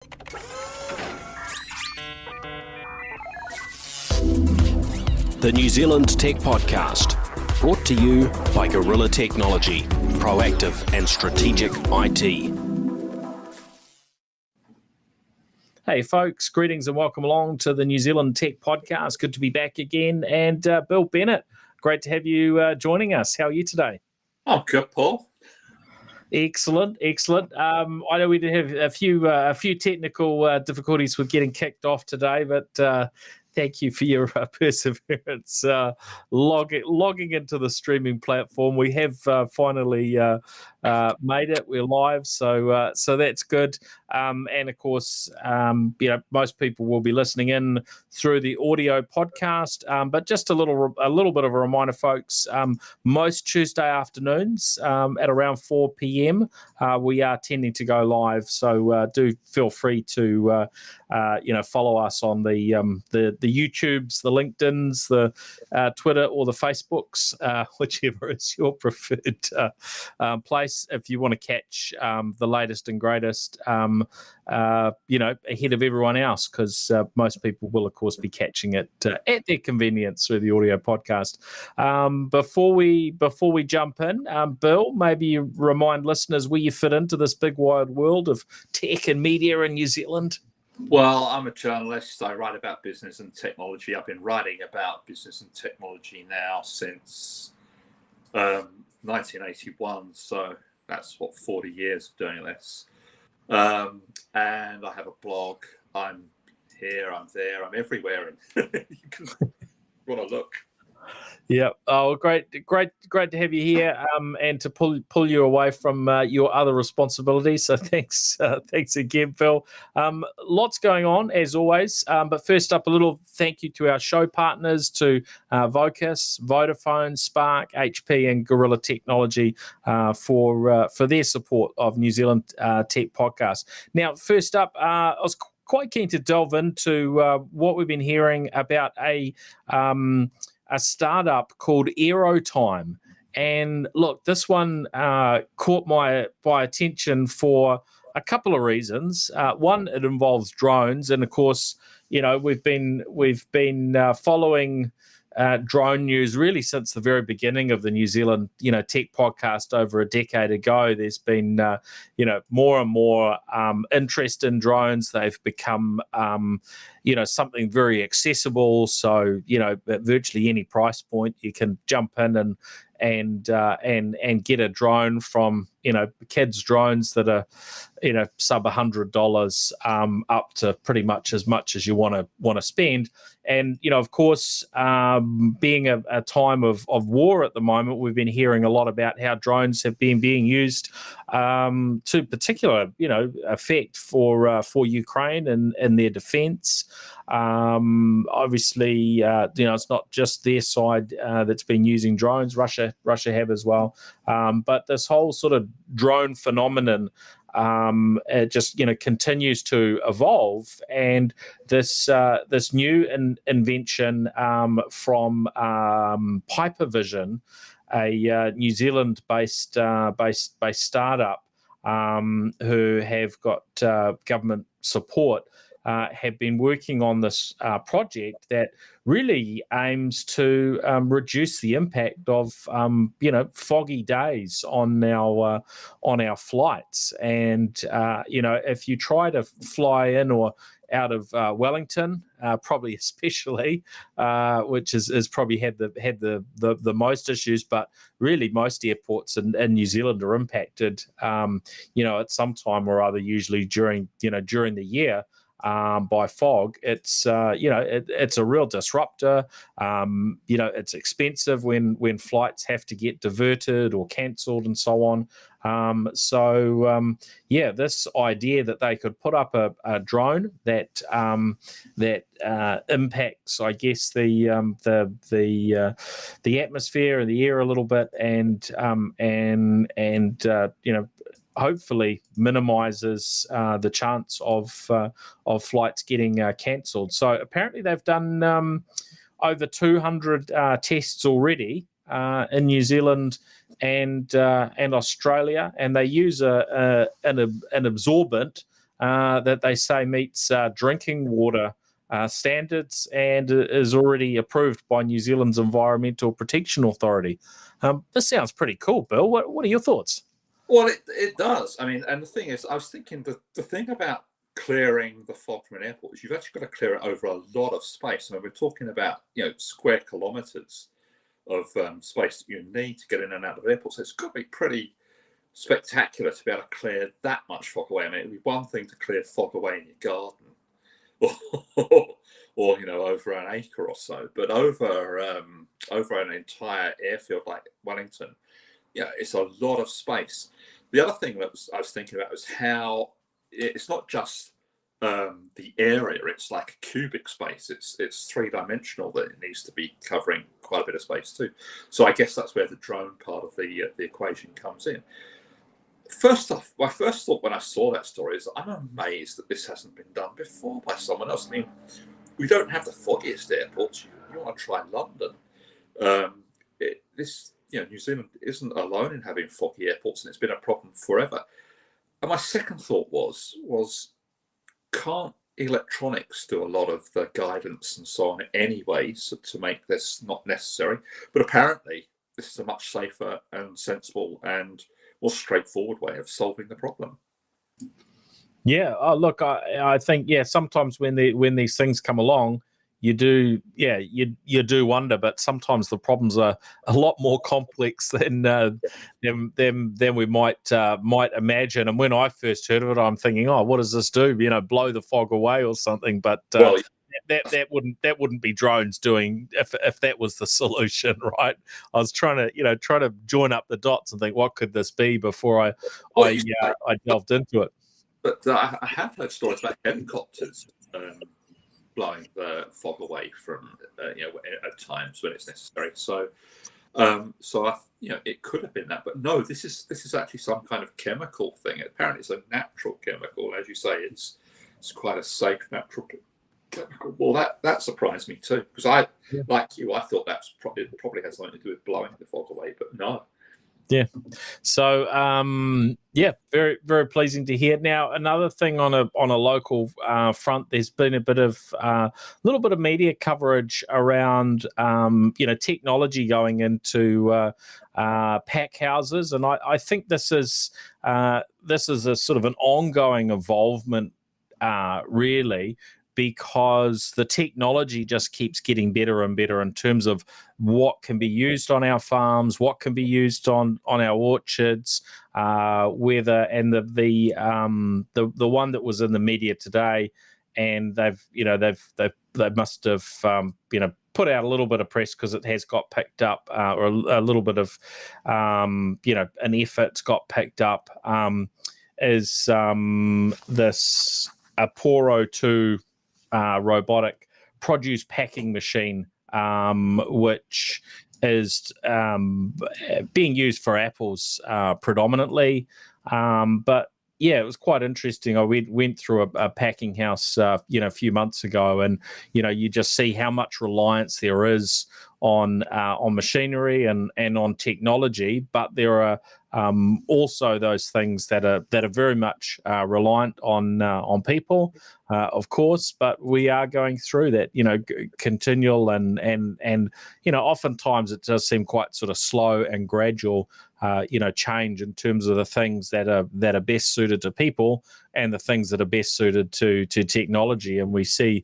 The New Zealand Tech Podcast, brought to you by Gorilla Technology, proactive and strategic IT. Hey folks, greetings and welcome along to the New Zealand Tech Podcast. Good to be back again. And Bill Bennett, great to have you joining us. How are you today? I'm good, Paul. Excellent. I know we did have a few technical difficulties with getting kicked off today, but thank you for your perseverance logging into the streaming platform. We have finally made it. We're live, so that's good. And of course, most people will be listening in through the audio podcast. But just a little bit of a reminder, folks. Most Tuesday afternoons at around 4 p.m. We are tending to go live. So do feel free to follow us on the YouTubes, the LinkedIn's, the Twitter, or the Facebooks, whichever is your preferred place. If you want to catch the latest and greatest, ahead of everyone else, because most people will, of course, be catching it at their convenience through the audio podcast. Before we jump in, Bill, maybe you remind listeners where you fit into this big wide world of tech and media in New Zealand. Well, I'm a journalist. I write about business and technology. I've been writing about business and technology now since 1981. So that's 40 years of doing this. And I have a blog. I'm here, I'm there, I'm everywhere. And you can want to look. Yeah. Oh, great to have you here, and to pull you away from your other responsibilities. So thanks again, Phil. Lots going on as always. But first up, a little thank you to our show partners, to Vocus, Vodafone, Spark, HP, and Gorilla Technology for their support of New Zealand Tech Podcast. Now, first up, I was quite keen to delve into what we've been hearing about a startup called Aerotime. And look, this one caught my attention for a couple of reasons. One, it involves drones, and of course, we've been following drone news really since the very beginning of the New Zealand Tech Podcast over a decade ago. There's been more and more interest in drones. They've become something very accessible. So at virtually any price point, you can jump in and get a drone from kids' drones that are sub $100 up to pretty much as you want to spend. And of course, being a time of war at the moment, we've been hearing a lot about how drones have been being used to particular effect for Ukraine and their defense. Obviously, it's not just their side that's been using drones. Russia have as well. But this whole sort of drone phenomenon it just continues to evolve, and this new invention from Pipervision, a New Zealand based startup who have got government support, have been working on this project that really aims to reduce the impact of foggy days on our flights. And if you try to fly in or out of Wellington, probably especially, which is probably had the most issues, but really most airports in New Zealand are impacted at some time or other, usually during the year, by fog. It's it's a real disruptor. It's expensive when flights have to get diverted or cancelled and so on. This idea that they could put up a drone that impacts, I guess, the atmosphere and the air a little bit, and hopefully minimises the chance of flights getting cancelled. So apparently they've done over 200 tests already in New Zealand and Australia, and they use an absorbent that they say meets drinking water standards and is already approved by New Zealand's Environmental Protection Authority. This sounds pretty cool, Bill. What are your thoughts? Well, it does. I mean, and the thing is, I was thinking the thing about clearing the fog from an airport is you've actually got to clear it over a lot of space. I mean, we're talking about, square kilometres of space that you need to get in and out of airports. So it's got to be pretty spectacular to be able to clear that much fog away. I mean, it'd be one thing to clear fog away in your garden, or over an acre or so, but over an entire airfield like Wellington, it's a lot of space. The other thing that I was thinking about was how it's not just the area; it's like a cubic space. It's three-dimensional that it needs to be covering quite a bit of space too. So I guess that's where the drone part of the equation comes in. First off, my first thought when I saw that story is I'm amazed that this hasn't been done before by someone else. I mean, we don't have the foggiest airports. You want to try London. New Zealand isn't alone in having foggy airports, and it's been a problem forever. And my second thought was can't electronics do a lot of the guidance and so on anyway, so to make this not necessary? But apparently, this is a much safer and sensible and more straightforward way of solving the problem. Yeah. Look, I think sometimes when these things come along, you do wonder, but sometimes the problems are a lot more complex than we might imagine. And when I first heard of it, I'm thinking, oh, what does this do? Blow the fog away or something? But that wouldn't be drones doing if that was the solution, right? I was trying to join up the dots and think, what could this be before I delved into it. But I have heard stories about helicopters blowing the fog away from at times when it's necessary. So it could have been that, but no, this is actually some kind of chemical thing. Apparently, it's a natural chemical, as you say. It's quite a safe natural chemical. Well, that surprised me too, because like you, I thought it probably has something to do with blowing the fog away, but no. Yeah. So, very, very pleasing to hear. Now, another thing on a local front, there's been a little bit of media coverage around, technology going into pack houses, and I think this is a sort of an ongoing involvement, really, because the technology just keeps getting better and better in terms of what can be used on our farms, what can be used on our orchards, the one that was in the media today, and they must have put out a little bit of press because it has got picked up, or a little bit of an effort's got picked up, is this Aporo 2 robotic produce packing machine, which is being used for apples predominantly. But it was quite interesting. I went through a packing house, a few months ago, and you just see how much reliance there is on machinery and on technology. But there are also those things that are very much reliant on people, of course. But we are going through that, continual and oftentimes it does seem quite sort of slow and gradual, change in terms of the things that are best suited to people and the things that are best suited to technology. And we see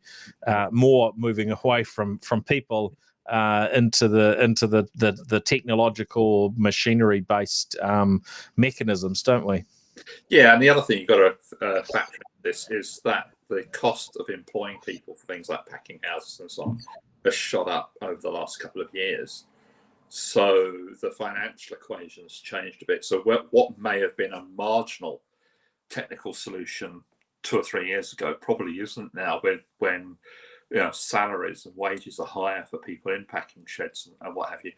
more moving away from people into the technological machinery based mechanisms, don't we? Yeah, and the other thing you've got to factor in this is that the cost of employing people for things like packing houses and so on has shot up over the last couple of years. So the financial equation's changed a bit. So what may have been a marginal technical solution 2 or 3 years ago probably isn't now, when salaries and wages are higher for people in packing sheds and what have you.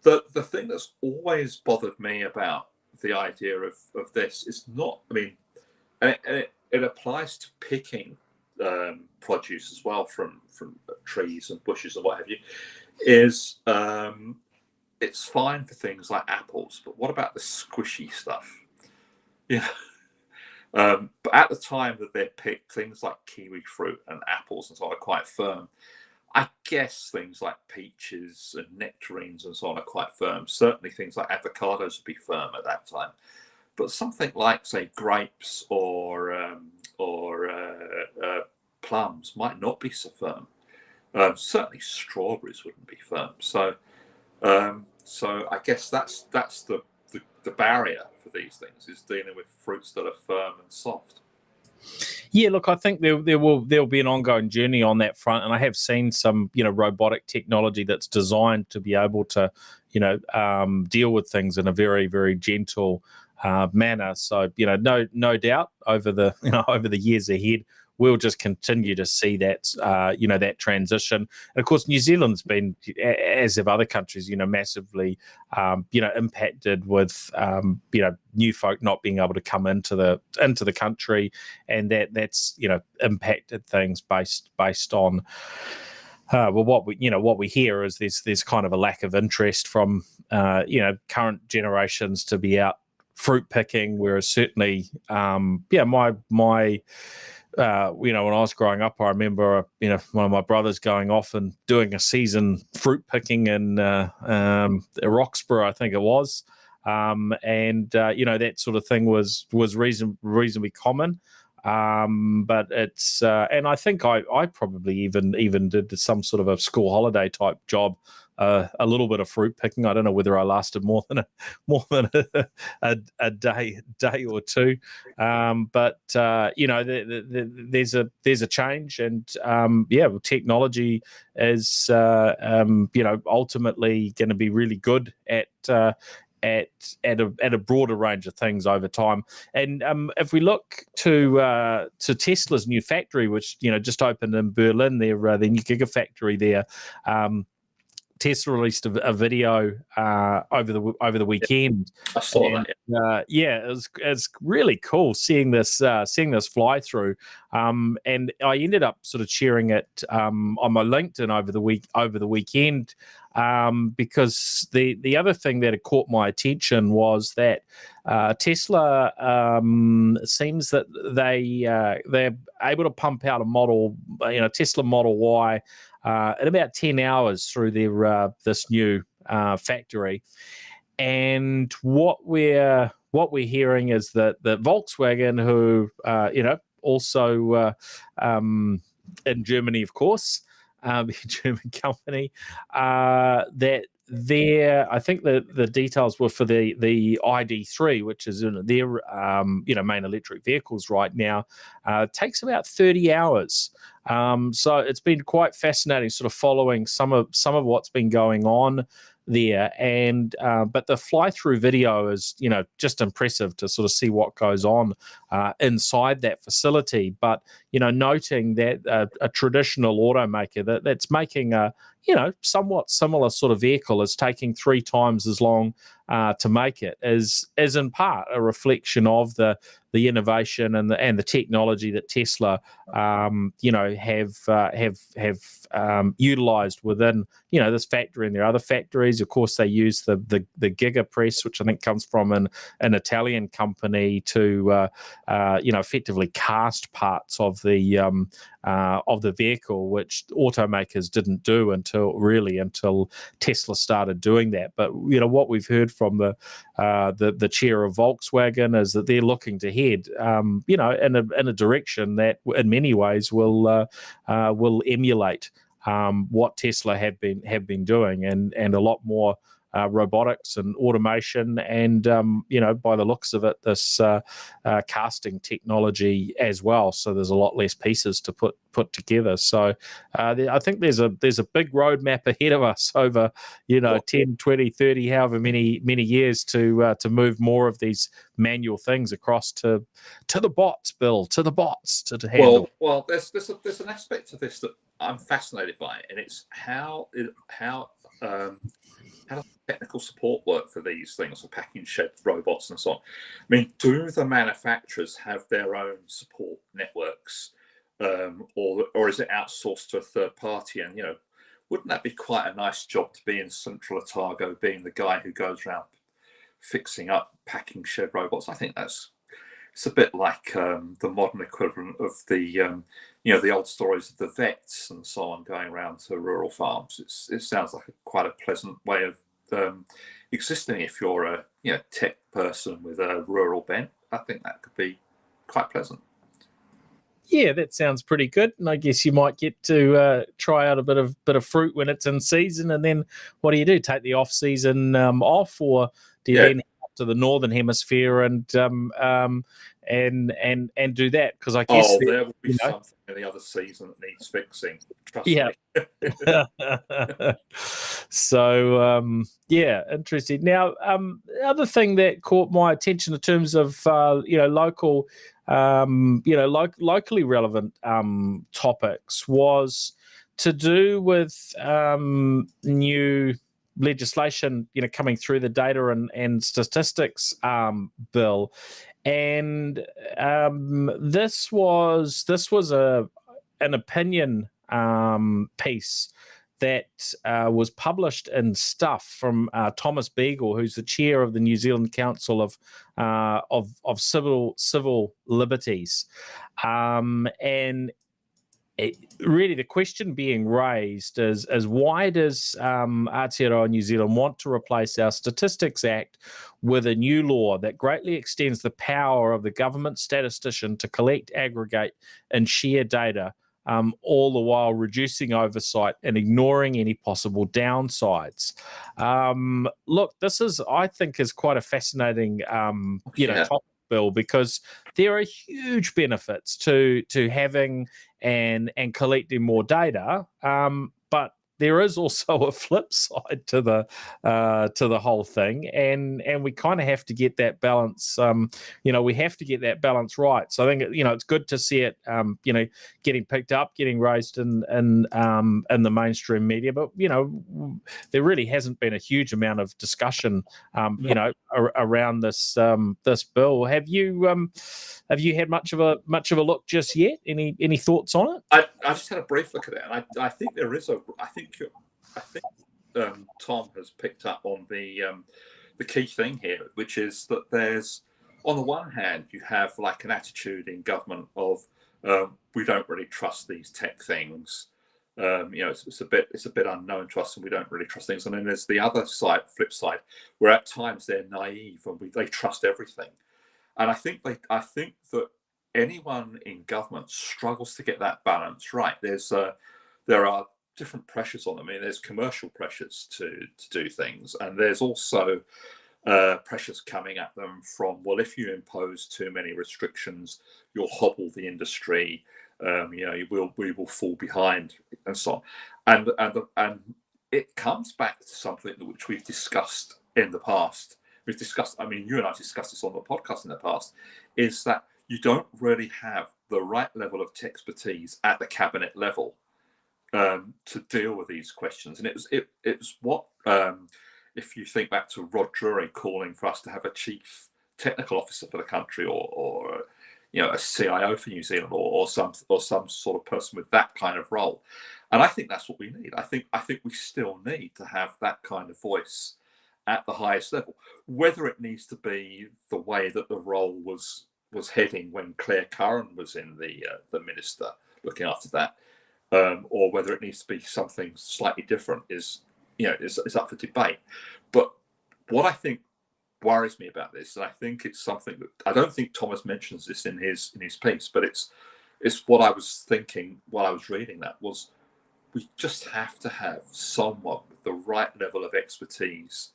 The thing that's always bothered me about the idea of this is not, and it applies to picking produce as well from trees and bushes and what have you, is it's fine for things like apples, but what about the squishy stuff? But at the time that they're picked, things like kiwi fruit and apples and so on are quite firm. I guess things like peaches and nectarines and so on are quite firm. Certainly things like avocados would be firm at that time. But something like, say, grapes or plums might not be so firm. Certainly strawberries wouldn't be firm. So I guess that's the barrier for these things, is dealing with fruits that are firm and soft. Yeah, look, I think there'll be an ongoing journey on that front, and I have seen some robotic technology that's designed to be able to deal with things in a very, very gentle manner. So no doubt over the years ahead, we'll just continue to see that that transition. And of course, New Zealand's been, as have other countries, massively impacted with new folk not being able to come into the country, and that's impacted things based on. What we hear is there's kind of a lack of interest from current generations to be out fruit picking, whereas certainly my when I was growing up, I remember one of my brothers going off and doing a season fruit picking in Roxburgh, I think it was, and that sort of thing was reasonably common. But it's and I think I probably even did some sort of a school holiday type job, a little bit of fruit picking. I don't know whether I lasted more than a day or two, but there's a change, and technology is ultimately going to be really good at a broader range of things over time. And if we look to Tesla's new factory, which just opened in Berlin, their new gigafactory there. Tesla released a video over the weekend. I saw that. It's really cool seeing this fly through. And I ended up sort of sharing it on my LinkedIn over the weekend, because the other thing that had caught my attention was that Tesla seems that they're able to pump out a model, Tesla Model Y, in about 10 hours through their this new factory. And what we're hearing is that Volkswagen, who also in Germany, of course, a German company, that I think the details were for the ID3, which is in their main electric vehicles right now, takes about 30 hours. So it's been quite fascinating, sort of following some of what's been going on there, and but the fly-through video is just impressive to sort of see what goes on inside that facility. But noting that a traditional automaker that's making a somewhat similar sort of vehicle is taking 3 times as long to make it is in part a reflection of the innovation and the technology that Tesla have utilized within this factory and their other factories. Of course, they use the Giga press, which I think comes from an Italian company, to effectively cast parts of the vehicle, which automakers didn't do until Tesla started doing that. But what we've heard from the chair of Volkswagen is that they're looking to head in a direction that in many ways will emulate what Tesla have been doing, and a lot more robotics and automation, and by the looks of it, this casting technology as well. So there's a lot less pieces to put together. So I think there's a big roadmap ahead of us over 10, 20, 30, however many years to move more of these manual things across to the bots, Bill, to handle. Well, there's an aspect of this that I'm fascinated by, and it's how does technical support work for these things, for packing shed robots and so on? I mean, do the manufacturers have their own support networks, or is it outsourced to a third party? And wouldn't that be quite a nice job to be in Central Otago, being the guy who goes around fixing up packing shed robots? I think that's it's a bit like the modern equivalent of the the old stories of the vets and so on going around to rural farms. It sounds like quite a pleasant way of existing if you're a tech person with a rural bent. I think that could be quite pleasant. Yeah, that sounds pretty good. And I guess you might get to try out a bit of fruit when it's in season. And then what do? Take the off season off, or do you then head up to the northern hemisphere and do that? Because I guess there will be something in the other season that needs fixing. Trust me. So interesting. Now, the other thing that caught my attention in terms of local. Locally relevant topics was to do with new legislation, coming through the data and statistics bill, and this was an opinion piece that was published in Stuff from Thomas Beagle, who's the chair of the New Zealand Council of Civil Liberties, and really the question being raised is why does Aotearoa New Zealand want to replace our Statistics Act with a new law that greatly extends the power of the government statistician to collect, aggregate, and share data, all the while reducing oversight and ignoring any possible downsides. Look, this I think is quite a fascinating, topic, Bill, because there are huge benefits to having and collecting more data, but there is also a flip side to the whole thing, and we kind of have to get that balance. We have to get that balance right. So I think it's good to see it, getting picked up, getting raised in the mainstream media. But there really hasn't been a huge amount of discussion, around this bill. Have you had much of a look just yet? Any thoughts on it? I just had a brief look at it, and I think there is I think Tom has picked up on the key thing here, which is that there's, on the one hand, you have like an attitude in government of we don't really trust these tech things. It's a bit unknown to us, and we don't really trust things. And then there's the other side, flip side, where at times they're naive and they trust everything. And I think that anyone in government struggles to get that balance right. There are different pressures on them. I mean, there's commercial pressures to do things, and there's also pressures coming at them from, well, if you impose too many restrictions, you'll hobble the industry. We will fall behind, and so on. And it comes back to something which we've discussed in the past. We've discussed. I mean, you and I discussed this on the podcast in the past. Is that you don't really have the right level of expertise at the cabinet level to deal with these questions. And it was what, if you think back to Rod Drury calling for us to have a chief technical officer for the country, or a CIO for New Zealand, or some sort of person with that kind of role. And I think that's what we need. I think we still need to have that kind of voice at the highest level. Whether it needs to be the way that the role was heading when Claire Curran was in the minister looking after that, or whether it needs to be something slightly different is up for debate. But what I think worries me about this, and I think it's something that I don't think Thomas mentions this in his piece, but it's what I was thinking while I was reading that, was we just have to have someone with the right level of expertise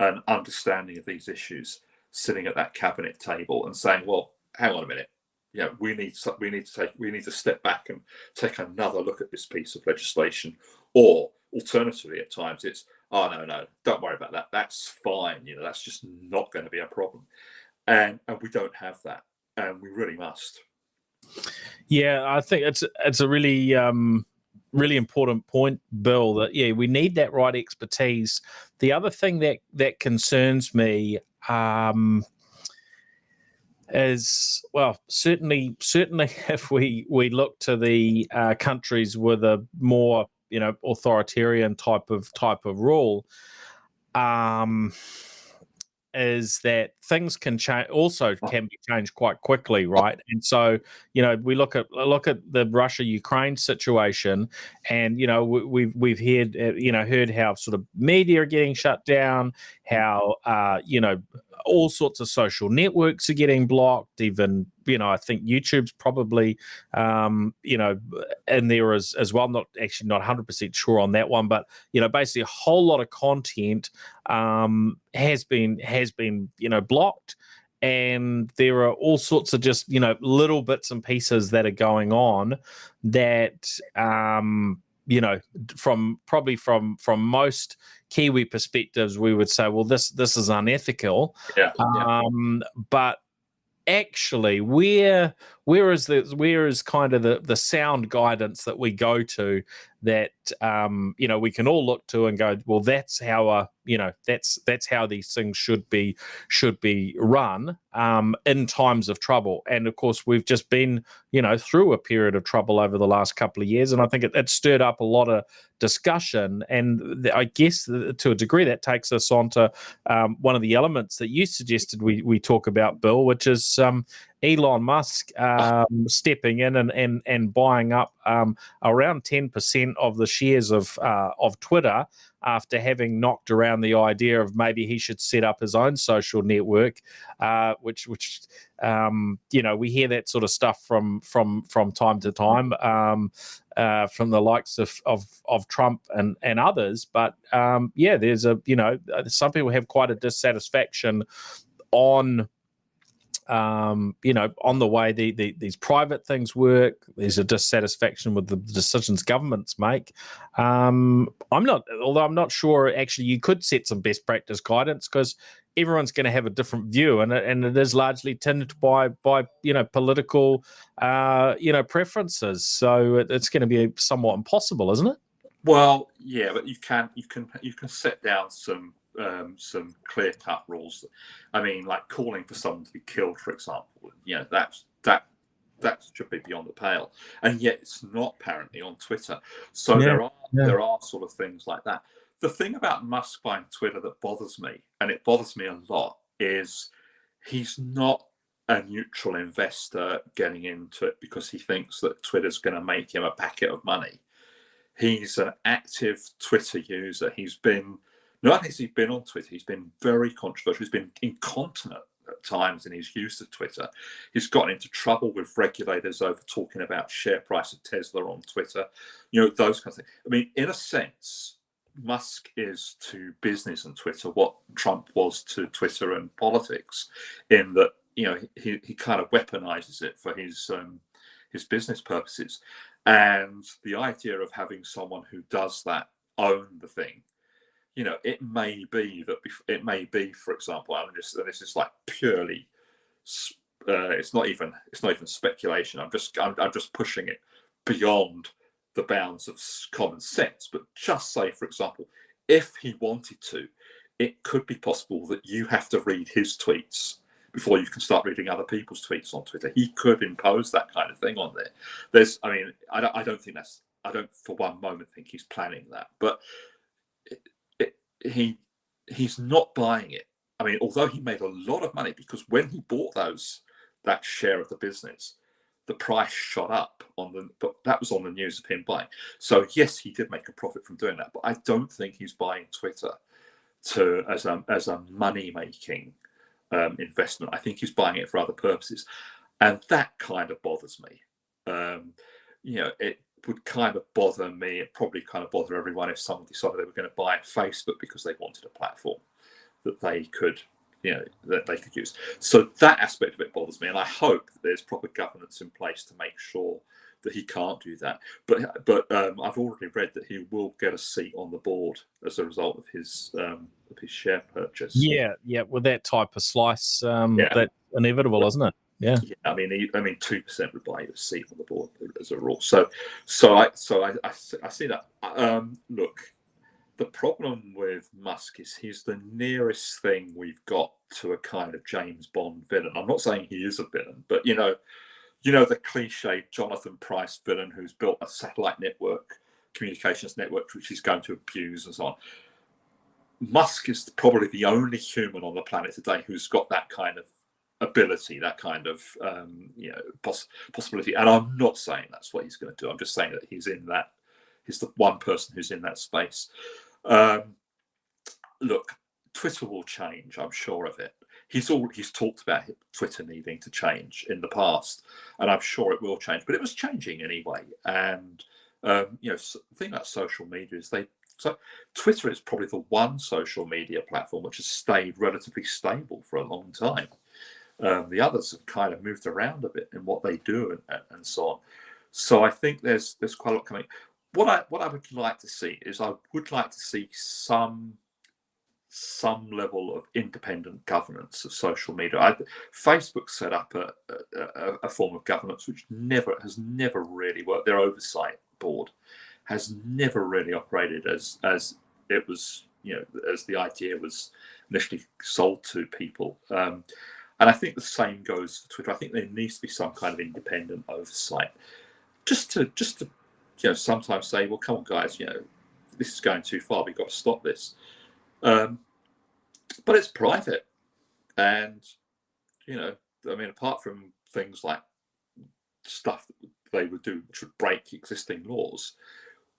and understanding of these issues sitting at that cabinet table and saying, well, hang on a minute, we need to step back and take another look at this piece of legislation. Or alternatively, at times it's, oh no, don't worry about that, that's fine, that's just not going to be a problem. And we don't have that, and we really must. Yeah, I think it's a really really important point, Bill, that we need that right expertise. The other thing that concerns me is, well, certainly if we look to the countries with a more authoritarian type of rule, is that things can change, also can be changed quite quickly, right? And so, we look at the Russia-Ukraine situation, and we've heard how sort of media are getting shut down, how all sorts of social networks are getting blocked. Even I think YouTube's probably in there as well. Not 100% sure on that one, but basically a whole lot of content has been blocked, and there are all sorts of just little bits and pieces that are going on that from most Kiwi perspectives we would say, well, this is unethical. But actually, where is kind of the sound guidance that we go to, that we can all look to and go, well, that's how that's how these things should be run in times of trouble. And of course, we've just been through a period of trouble over the last couple of years, and I think it stirred up a lot of discussion. And I guess to a degree that takes us on to one of the elements that you suggested we talk about, Bill, which is Elon Musk stepping in and buying up around 10% of the shares of Twitter, after having knocked around the idea of maybe he should set up his own social network, which we hear that sort of stuff from time to time from the likes of Trump and others. But there's some people have quite a dissatisfaction on on the way these private things work. There's a dissatisfaction with the decisions governments make. I'm not sure actually you could set some best practice guidance, because everyone's going to have a different view, and it is largely tinged by political preferences. So it's going to be somewhat impossible, isn't it? Well, yeah, but you can set down some clear-cut rules. I mean, like calling for someone to be killed, for example. That should be beyond the pale, and yet it's not apparently on Twitter. So there are sort of things like that. The thing about Musk buying Twitter that bothers me, and it bothers me a lot, is he's not a neutral investor getting into it because he thinks that Twitter's going to make him a packet of money. He's an active Twitter user. Not only has he been on Twitter, he's been very controversial. He's been incontinent at times in his use of Twitter. He's gotten into trouble with regulators over talking about share price of Tesla on Twitter, those kinds of things. I mean, in a sense, Musk is to business and Twitter what Trump was to Twitter and politics, in that he kind of weaponizes it for his business purposes. And the idea of having someone who does that own the thing, it may be, for example, this is like purely, it's not even speculation. I'm just pushing it beyond the bounds of common sense. But just say, for example, if he wanted to, it could be possible that you have to read his tweets before you can start reading other people's tweets on Twitter. He could impose that kind of thing on there. I don't for one moment think he's planning that, but he's not buying it. I mean, although he made a lot of money, because when he bought that share of the business, the price shot up but that was on the news of him buying. So yes, he did make a profit from doing that, but I don't think he's buying Twitter as a money making investment. I think he's buying it for other purposes, and that kind of bothers me. It would kind of bother me. It probably kind of bother everyone if someone decided they were going to buy Facebook because they wanted a platform that they could use. So that aspect of it bothers me, and I hope that there's proper governance in place to make sure that he can't do that. But I've already read that he will get a seat on the board as a result of his share purchase. Yeah, with that type of slice, that's inevitable, isn't it? Yeah. I mean, 2% would buy you a seat on the board as a rule. So I see that. Look, the problem with Musk is he's the nearest thing we've got to a kind of James Bond villain. I'm not saying he is a villain, but the cliche Jonathan Pryce villain who's built a satellite network, communications network, which he's going to abuse and so on. Musk is probably the only human on the planet today who's got that kind of ability, that kind of possibility. And I'm not saying that's what he's going to do. I'm just saying that he's the one person who's in that space. Look, Twitter will change. I'm sure of it. He's talked about Twitter needing to change in the past, and I'm sure it will change. But it was changing anyway. And the thing about social media is Twitter is probably the one social media platform which has stayed relatively stable for a long time. The others have kind of moved around a bit in what they do and so on. So I think there's quite a lot coming. What I would like to see is I would like to see some level of independent governance of social media. Facebook set up a form of governance which has never really worked. Their oversight board has never really operated as it was, as the idea was initially sold to people. And I think the same goes for Twitter. I think there needs to be some kind of independent oversight, just to sometimes say, well, come on, guys, this is going too far. We've got to stop this. But it's private, and apart from things like stuff that they would do which would break existing laws,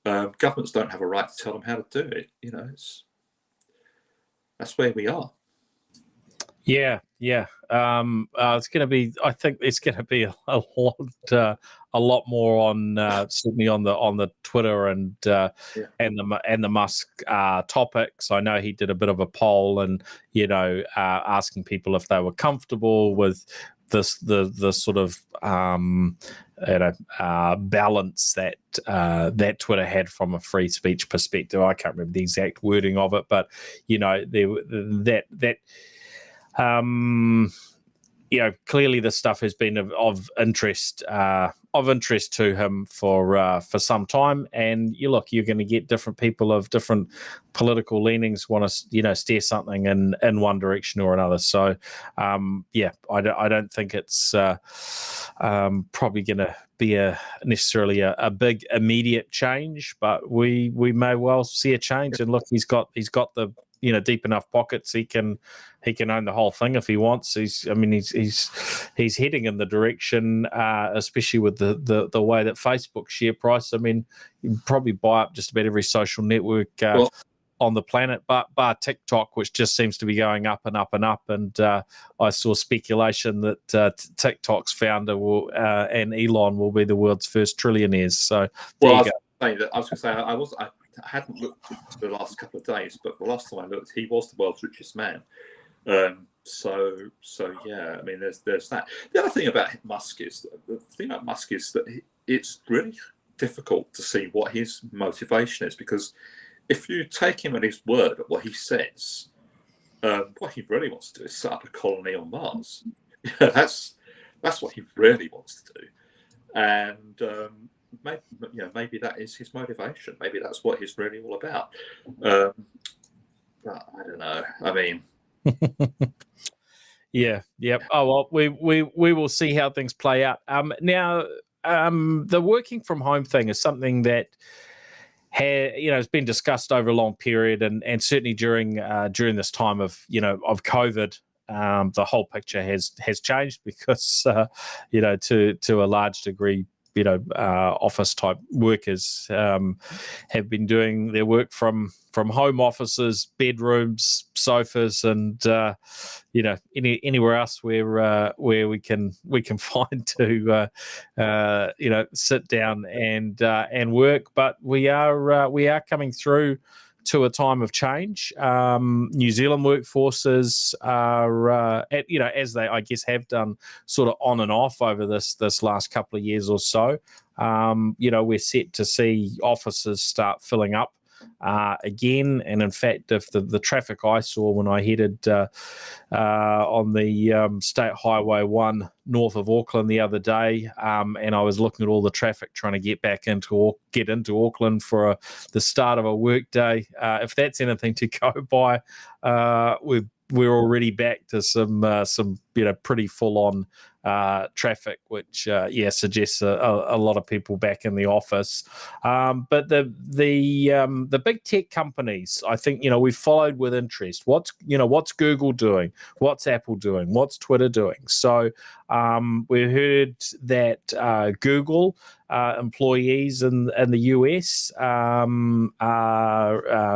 governments don't have a right to tell them how to do it. That's where we are. Yeah. It's going to be. I think it's going to be a lot more on certainly on the Twitter and the Musk topics. I know he did a bit of a poll and asking people if they were comfortable with the sort of balance that Twitter had from a free speech perspective. I can't remember the exact wording of it, but clearly this stuff has been of interest to him for some time. And you're going to get different people of different political leanings want to steer something in one direction or another. So I don't think it's probably going to be necessarily a big immediate change, but we may well see a change. And look, he's got the deep enough pockets, he can own the whole thing if he wants. He's heading in the direction, especially with the way that Facebook's share price. I mean, you can probably buy up just about every social network on the planet, bar TikTok, which just seems to be going up and up and up. And I saw speculation that TikTok's founder and Elon will be the world's first trillionaires. So I was going to say I hadn't looked the last couple of days, but the last time I looked, he was the world's richest man. So yeah, I mean, there's that. The other thing about Musk is that it's really difficult to see what his motivation is, because if you take him at his word at what he says, what he really wants to do is set up a colony on Mars. That's what he really wants to do, and maybe that is his motivation. Maybe that's what he's really all about. But I don't know. I mean, yeah. Oh well, we will see how things play out. Now, the working from home thing is something that has been discussed over a long period, and certainly during this time of COVID. The whole picture has changed because to a large degree, office type workers have been doing their work from home offices, bedrooms, sofas, and anywhere else where we can find to sit down and work. But we are coming through to a time of change. New Zealand workforces are, as they, I guess, have done sort of on and off over this last couple of years or so. We're set to see offices start filling up again. And in fact, if the traffic I saw when I headed on the State Highway 1 north of Auckland the other day, and I was looking at all the traffic trying to get into Auckland for the start of a work day, if that's anything to go by, we're already back to some pretty full on traffic, which suggests a lot of people back in the office. But the big tech companies, I think, we've followed with interest. What's Google doing? What's Apple doing? What's Twitter doing? So we heard that Google employees in the US are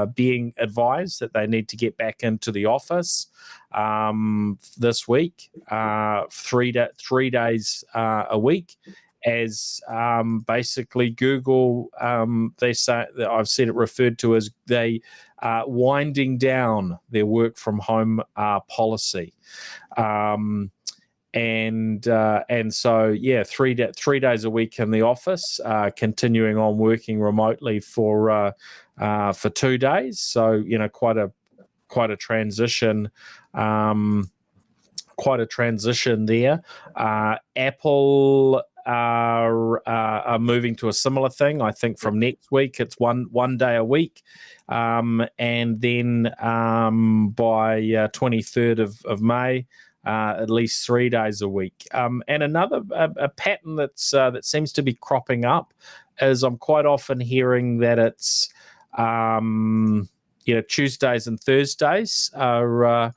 being advised that they need to get back into the office this week, 3 days a week, as basically Google, they say, that I've seen it referred to as they winding down their work from home policy. And so 3 days a week in the office, continuing on working remotely for 2 days. So quite a transition. Quite a transition there. Apple are moving to a similar thing. I think from next week it's one day a week, and then by 23rd of May. At least 3 days a week. And another a pattern that seems to be cropping up is I'm quite often hearing that it's Tuesdays and Thursdays are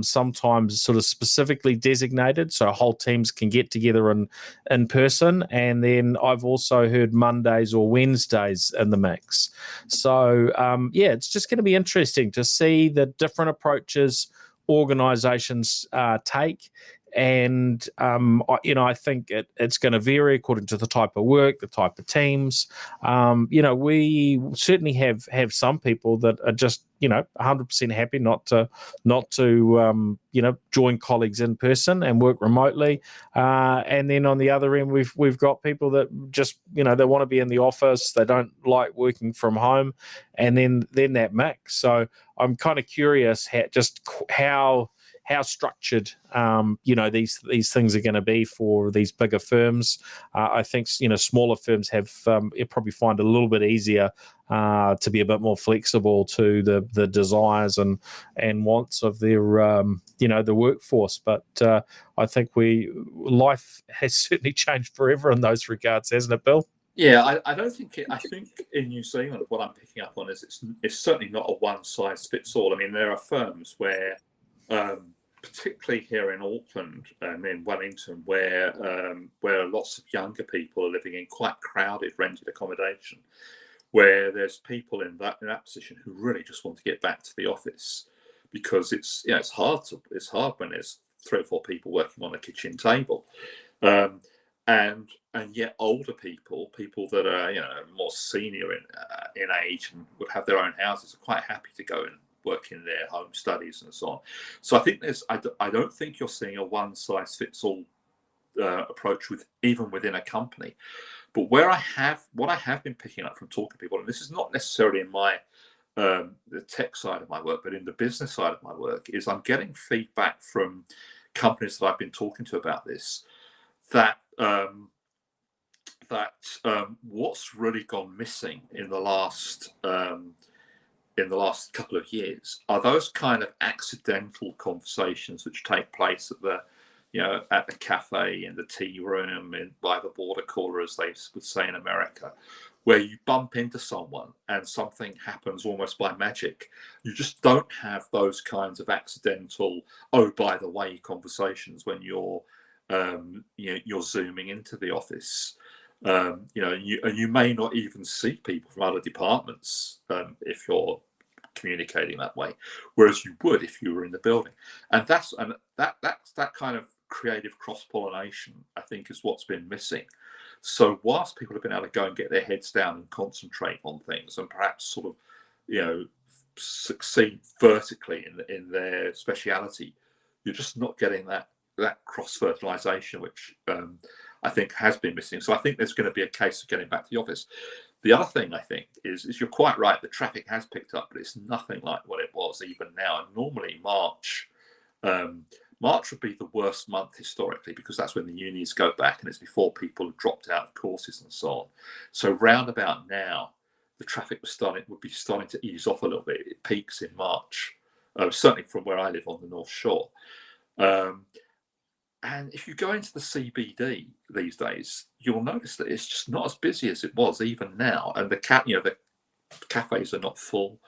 sometimes sort of specifically designated, so whole teams can get together in person. And then I've also heard Mondays or Wednesdays in the mix. So it's just going to be interesting to see the different approaches organizations take. And I think it's going to vary according to the type of work, the type of teams. We certainly have some people that are just 100% happy not to join colleagues in person and work remotely. And then on the other end, we've got people that just they want to be in the office. They don't like working from home, and then that mix. So I'm kind of curious how structured these things are going to be for these bigger firms. I think smaller firms have probably find it a little bit easier to be a bit more flexible to the desires and wants of their the workforce. But I think life has certainly changed forever in those regards, hasn't it, Bill? Yeah, I don't think it. I think in New Zealand, what I'm picking up on is it's certainly not a one size fits all. I mean, there are firms where particularly here in Auckland and in Wellington, where lots of younger people are living in quite crowded rented accommodation, where there's people in that position who really just want to get back to the office because it's hard when there's 3 or 4 people working on a kitchen table, and yet older people that are more senior in age and would have their own houses are quite happy to go and work in their home studies and so on. So I think I don't think you're seeing a one size fits all approach even within a company. But what I have been picking up from talking to people, and this is not necessarily in my the tech side of my work, but in the business side of my work, is I'm getting feedback from companies that I've been talking to about this, that what's really gone missing in the last couple of years are those kind of accidental conversations which take place at the cafe, in the tea room, by the border cooler, as they would say in America, where you bump into someone and something happens almost by magic. You just don't have those kinds of accidental, oh, by the way, conversations when you're zooming into the office. You may not even see people from other departments if you're communicating that way, whereas you would if you were in the building. And that's that kind of creative cross-pollination, I think, is what's been missing. So whilst people have been able to go and get their heads down and concentrate on things and perhaps sort of succeed vertically in their speciality, you're just not getting that cross-fertilization, which I think has been missing. So I think there's going to be a case of getting back to the office. The other thing I think is you're quite right, the traffic has picked up, but it's nothing like what it was even now. And normally March would be the worst month historically, because that's when the unis go back and it's before people have dropped out of courses and so on. So round about now, the traffic would be starting to ease off a little bit. It peaks in March, certainly from where I live on the North Shore. And if you go into the CBD these days, you'll notice that it's just not as busy as it was even now. And the cafes are not full,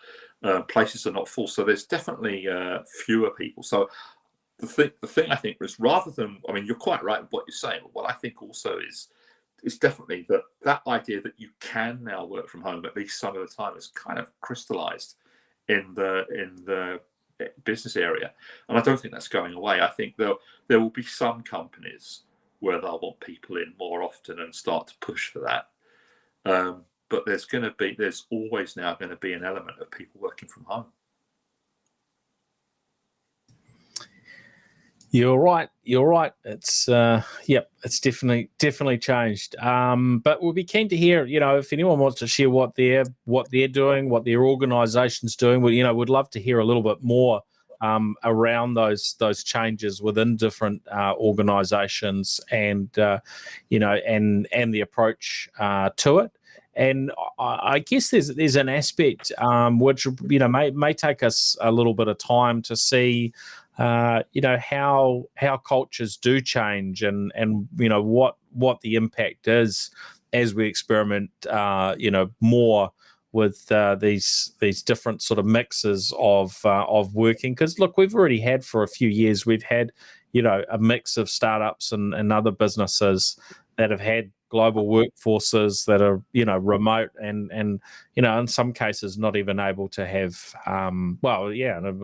places are not full. So there's definitely fewer people. So the thing I think is, rather than, I mean, you're quite right with what you're saying, but what I think also is definitely that idea that you can now work from home at least some of the time is kind of crystallized in the business area, and I don't think that's going away. I think there will be some companies where they'll want people in more often and start to push for that. But there's always now going to be an element of people working from home. You're right. It's it's definitely changed. But we'll be keen to hear, if anyone wants to share what they're doing, what their organisation's doing. We'd love to hear a little bit more around those changes within different organisations, and and the approach to it. And I guess there's an aspect which may take us a little bit of time to see. How cultures do change, and what the impact is as we experiment more with these different sort of mixes of working. Because look, we've already had, for a few years, we've had a mix of startups and other businesses that have had global workforces that are remote, and in some cases not even able to have in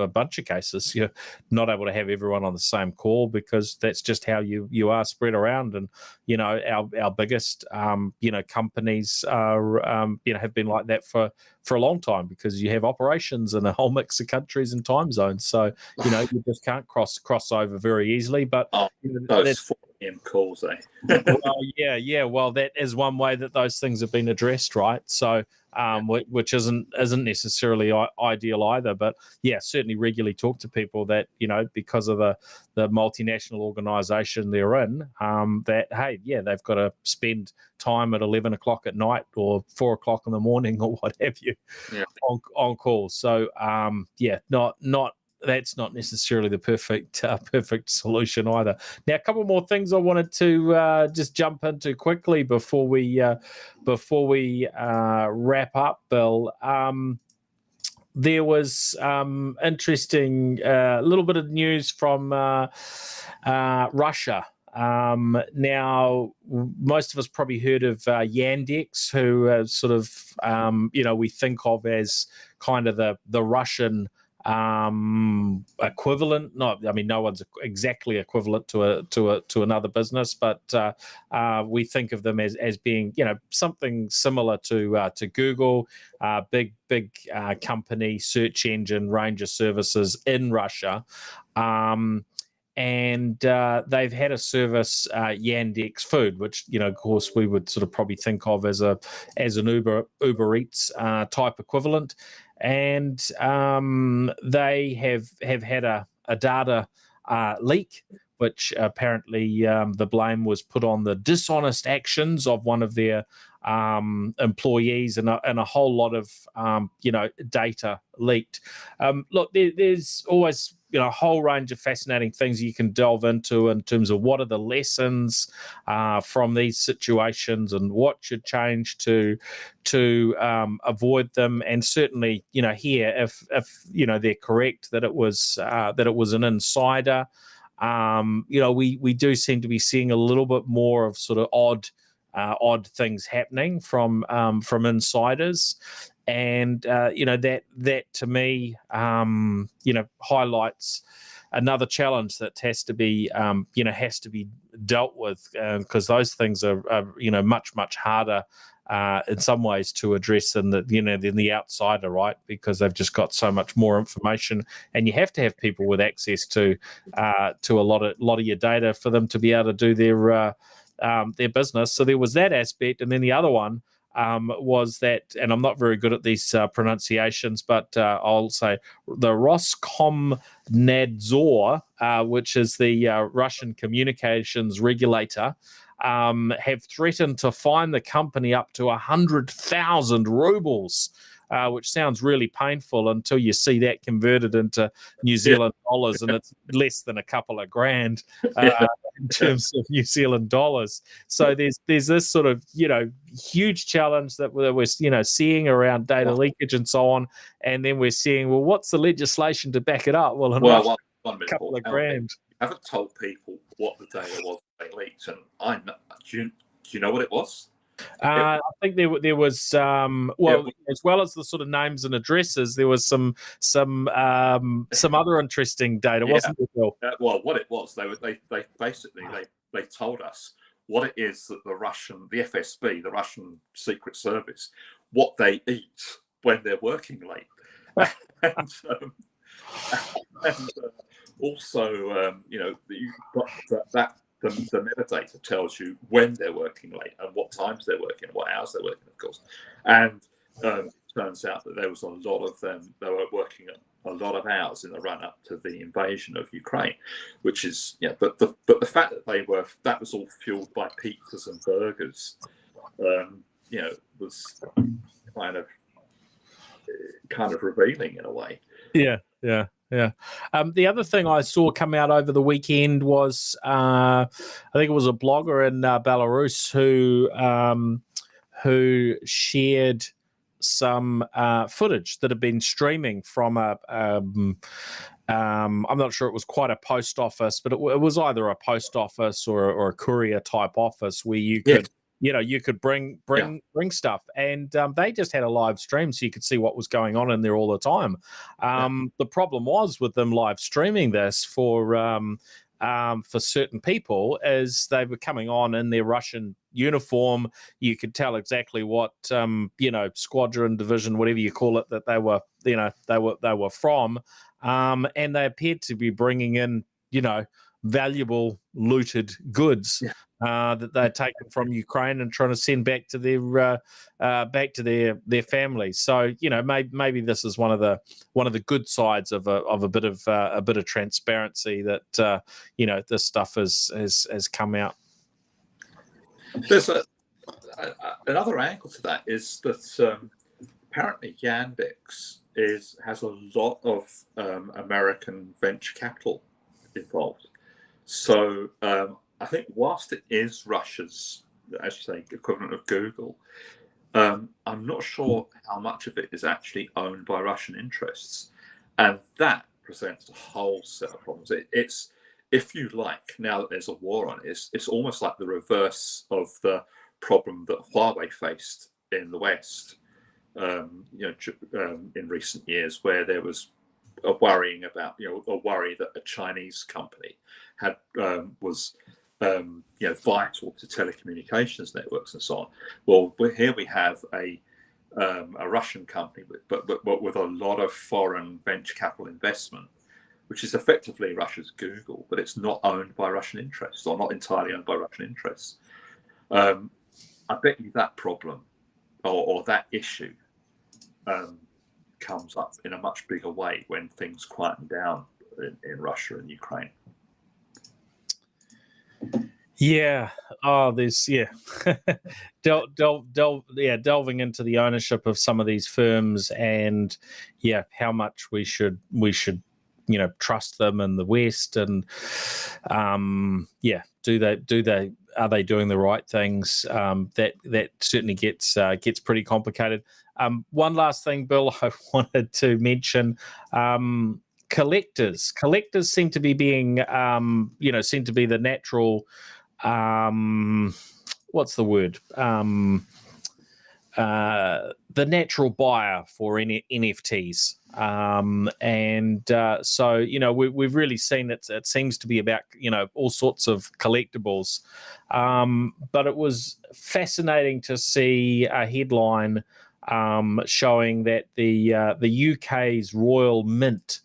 a bunch of cases you're not able to have everyone on the same call, because that's just how you are spread around. And our biggest companies are have been like that for a long time, because you have operations in a whole mix of countries and time zones, so you just can't cross over very easily. But those 4 p.m. calls, well, that is one way that those things have been addressed, right? So which isn't necessarily ideal either, but certainly regularly talk to people that because of the multinational organization they're in, that they've got to spend time at 11 o'clock at night or 4 o'clock in the morning or what have you on call. So not that's not necessarily the perfect solution either. Now, a couple more things I wanted to just jump into quickly before we wrap up, Bill. There was interesting little bit of news from Russia. Now, most of us probably heard of Yandex, who sort of we think of as kind of the Russian equivalent. No one's exactly equivalent to another business, but we think of them as being something similar to Google, big company, search engine, range of services in Russia. And they've had a service, Yandex Food, which of course we would sort of probably think of as an Uber Eats type equivalent, and they have had a data leak, which apparently the blame was put on the dishonest actions of one of their employees, and a whole lot of data leaked. Look, there's always a whole range of fascinating things you can delve into in terms of what are the lessons from these situations and what should change to avoid them. And certainly, here, if they're correct that it was an insider, we do seem to be seeing a little bit more of sort of odd things happening from insiders. And that to me highlights another challenge that has to be dealt with, because those things are much harder in some ways to address than the outsider, right? Because they've just got so much more information, and you have to have people with access to a lot of your data for them to be able to do their business. So there was that aspect, and then the other one was that, and I'm not very good at these pronunciations, but I'll say the Roskomnadzor, which is the Russian communications regulator, have threatened to fine the company up to 100,000 rubles which sounds really painful until you see that converted into New Zealand dollars, and it's less than a couple of grand in terms of New Zealand dollars. So there's this sort of, huge challenge that we're seeing around data leakage and so on, and then we're seeing, well, what's the legislation to back it up? Well, in Russia, a couple of grand. I haven't told people what the data was they leaked, and do you know what it was? I think there was as well as the sort of names and addresses, there was some other interesting data, wasn't there, Bill? Well, what it was, they basically told us what it is that the FSB, the Russian Secret Service, what they eat when they're working late, and also the metadata tells you when they're working late and what times they're working, what hours they're working, of course. And it turns out that there was a lot of them that were working a lot of hours in the run up to the invasion of Ukraine, which is But the fact that that was all fueled by pizzas and burgers, was kind of revealing in a way. Yeah. The other thing I saw come out over the weekend was I think it was a blogger in Belarus who shared some footage that had been streaming from I'm not sure it was quite a post office, but it was either a post office or a courier type office where you could you could bring stuff, and they just had a live stream so you could see what was going on in there all the time. The problem was with them live streaming this for certain people is they were coming on in their Russian uniform. You could tell exactly what squadron, division, whatever you call it, that they were from, and they appeared to be bringing in valuable looted goods that they'd taken from Ukraine and trying to send back to their families. So maybe this is one of the good sides of a bit of transparency that this stuff has come out. There's another angle to that is that apparently Yandex has a lot of American venture capital involved. So I think whilst it is Russia's, as you say, equivalent of Google, I'm not sure how much of it is actually owned by Russian interests. And that presents a whole set of problems. It's, if you like, now that there's a war on it, it's almost like the reverse of the problem that Huawei faced in the West, in recent years, where there was a worry that a Chinese company was vital to telecommunications networks and so on. Well, here we have a Russian company, but with a lot of foreign venture capital investment, which is effectively Russia's Google, but it's not owned by Russian interests, or not entirely owned by Russian interests. I bet you that problem or that issue comes up in a much bigger way when things quieten down in Russia and Ukraine. Yeah. Oh, there's delving into the ownership of some of these firms, and how much we should trust them in the West, and are they doing the right things? That certainly gets pretty complicated. One last thing, Bill, I wanted to mention. Collectors seem to be being seem to be the natural what's the word the natural buyer for NFTs, so we've really seen it seems to be about all sorts of collectibles, but it was fascinating to see a headline showing that the UK's Royal Mint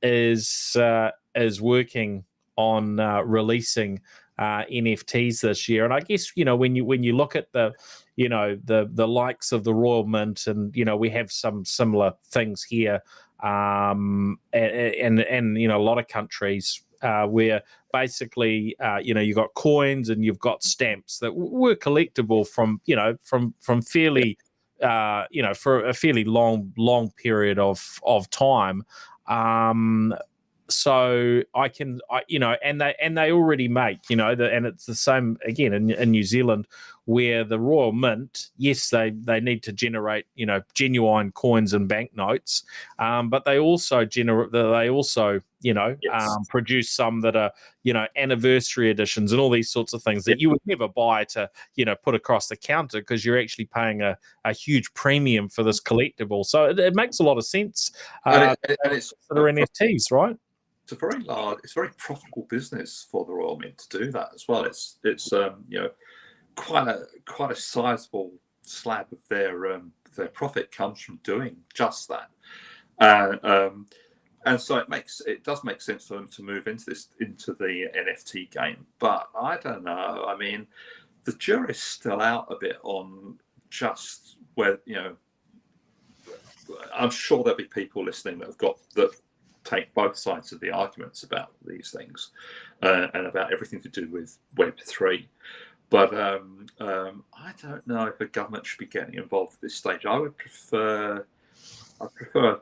is working on releasing NFTs this year. And I guess when you look at the likes of the Royal Mint, and we have some similar things here, and a lot of countries where basically you've got coins and you've got stamps that were collectible from fairly for a fairly long period of time. So and they already make, and it's the same again in New Zealand, where the Royal Mint, yes, they need to generate, genuine coins and banknotes, but they also Yes. produce some that are, anniversary editions and all these sorts of things that you would never buy to, put across the counter, because you're actually paying a huge premium for this collectible. So it makes a lot of sense. And it's that are NFTs, right? it's a very profitable business for the Royal Mint to do that as well. It's quite a sizable slab of their profit comes from doing just that, and so it does make sense for them to move into the NFT game. But I don't know. I mean, the jury's still out a bit on just where, I'm sure there'll be people listening that take both sides of the arguments about these things, and about everything to do with Web3. But I don't know if the government should be getting involved at this stage. I prefer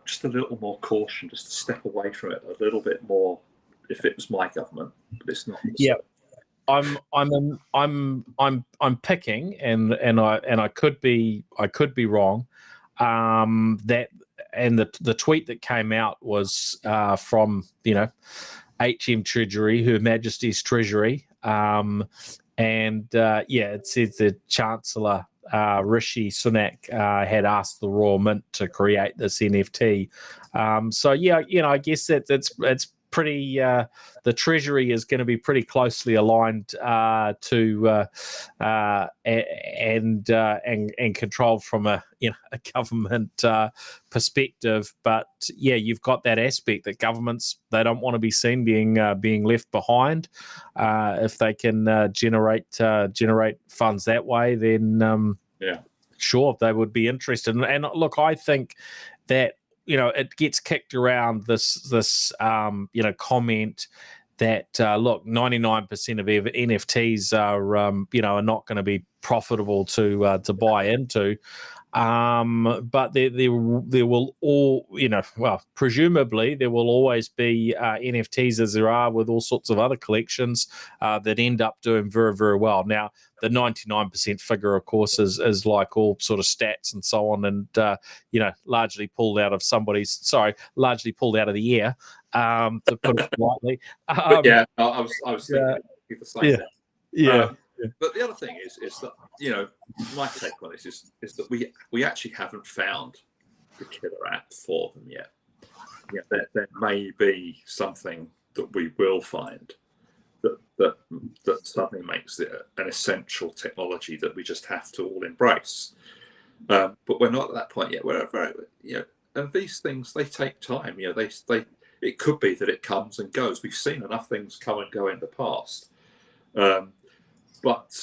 just a little more caution, just to step away from it a little bit more if it was my government, but it's not. Yeah. I'm picking, and I could be wrong. That, and the tweet that came out was from HM Treasury, Her Majesty's Treasury, it says the Chancellor Rishi Sunak had asked the Royal Mint to create this NFT. I guess it's pretty. The Treasury is going to be pretty closely aligned to and controlled from a government perspective. But you've got that aspect that governments, they don't want to be seen being left behind. If they can generate funds that way, then sure, they would be interested. And look, I think that it gets kicked around this comment that look, 99% of NFTs are not going to be profitable to buy into. But there will presumably there will always be NFTs, as there are with all sorts of other collections that end up doing very, very well. Now, the 99% figure, of course, is like all sort of stats and so on, and largely pulled out of the air, to put it politely. I was thinking the same thing. Yeah. But the other thing is that my take on this is that we actually haven't found the killer app for them yet. There may be something that we will find that suddenly makes it an essential technology that we just have to all embrace. But we're not at that point yet. We're very, and these things, they take time. It could be that it comes and goes. We've seen enough things come and go in the past. But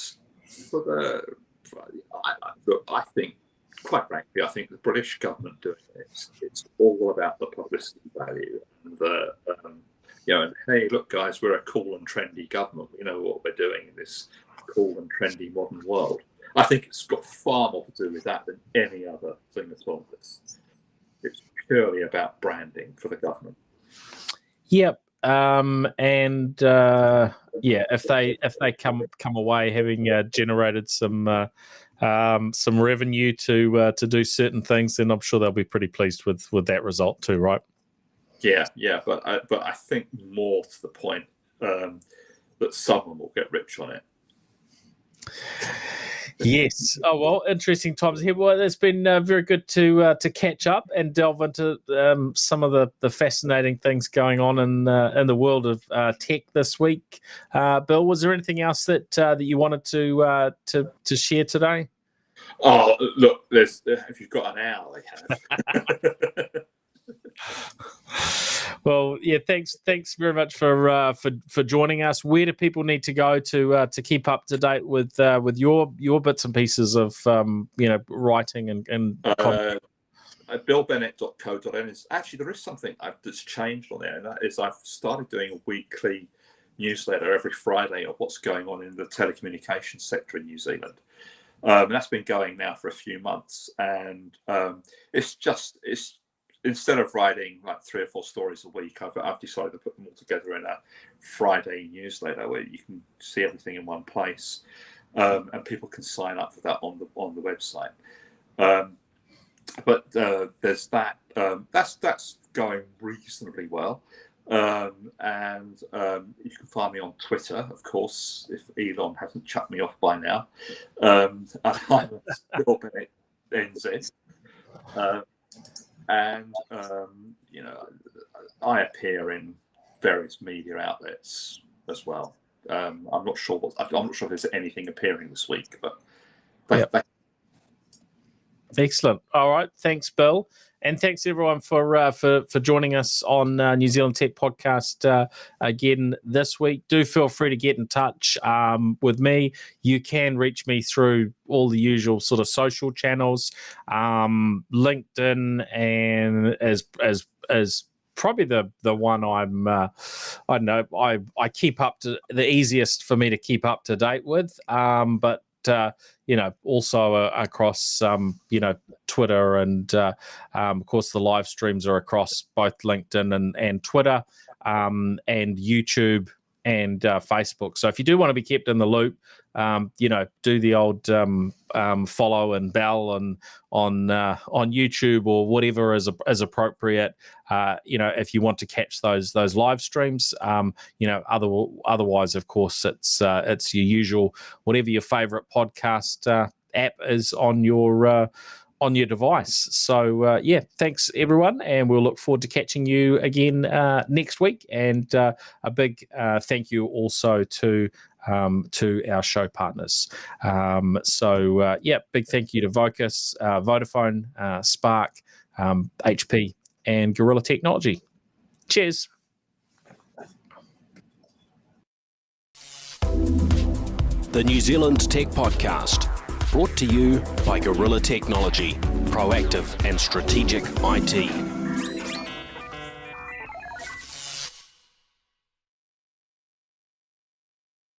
I think, quite frankly, I think the British government doing this, it's all about the publicity value and and hey, look, guys, we're a cool and trendy government. We know what we're doing in this cool and trendy modern world. I think it's got far more to do with that than any other thing at all. It's purely about branding for the government. Yep. If they come away having generated some revenue to do certain things, then I'm sure they'll be pretty pleased with that result too, right? Yeah, but I think more to the point that someone will get rich on it. Yes. Oh well, interesting times here. Well, it's been very good to catch up and delve into some of the fascinating things going on in the world of tech this week. Bill, was there anything else that you wanted to share today? Oh, look, if you've got an hour, they have. Well, yeah, thanks very much for joining us. Where do people need to go to keep up to date with your bits and pieces of writing and content? BillBennett.co.nz. Actually, there is something that's changed on there, and that is I've started doing a weekly newsletter every Friday of what's going on in the telecommunications sector in New Zealand. That's been going now for a few months, and it's instead of writing like 3 or 4 stories a week, I've decided to put them all together in a Friday newsletter where you can see everything in one place, and people can sign up for that on the website. But there's that. That's going reasonably well. And you can find me on Twitter, of course, if Elon hasn't chucked me off by now. I'm Bill Bennett NZ. And I appear in various media outlets as well. I'm not sure if there's anything appearing this week, but excellent. All right, thanks, Bill, and thanks everyone for joining us on New Zealand Tech Podcast again this week. Do feel free to get in touch with me. You can reach me through all the usual sort of social channels, LinkedIn, and as probably the one I don't know, I keep up to the easiest for me to keep up to date with, but also across Twitter, and of course the live streams are across both LinkedIn and Twitter, and YouTube and Facebook. So if you do want to be kept in the loop, do the old follow and bell and on YouTube or whatever is appropriate. If you want to catch those live streams, otherwise, of course, it's your usual, whatever your favorite podcast app is on your device. So thanks everyone, and we'll look forward to catching you again next week. And a big thank you also to our show partners. Big thank you to Vocus, Vodafone, Spark, HP, and Gorilla Technology. Cheers. The New Zealand Tech Podcast, brought to you by Gorilla Technology, proactive and strategic IT.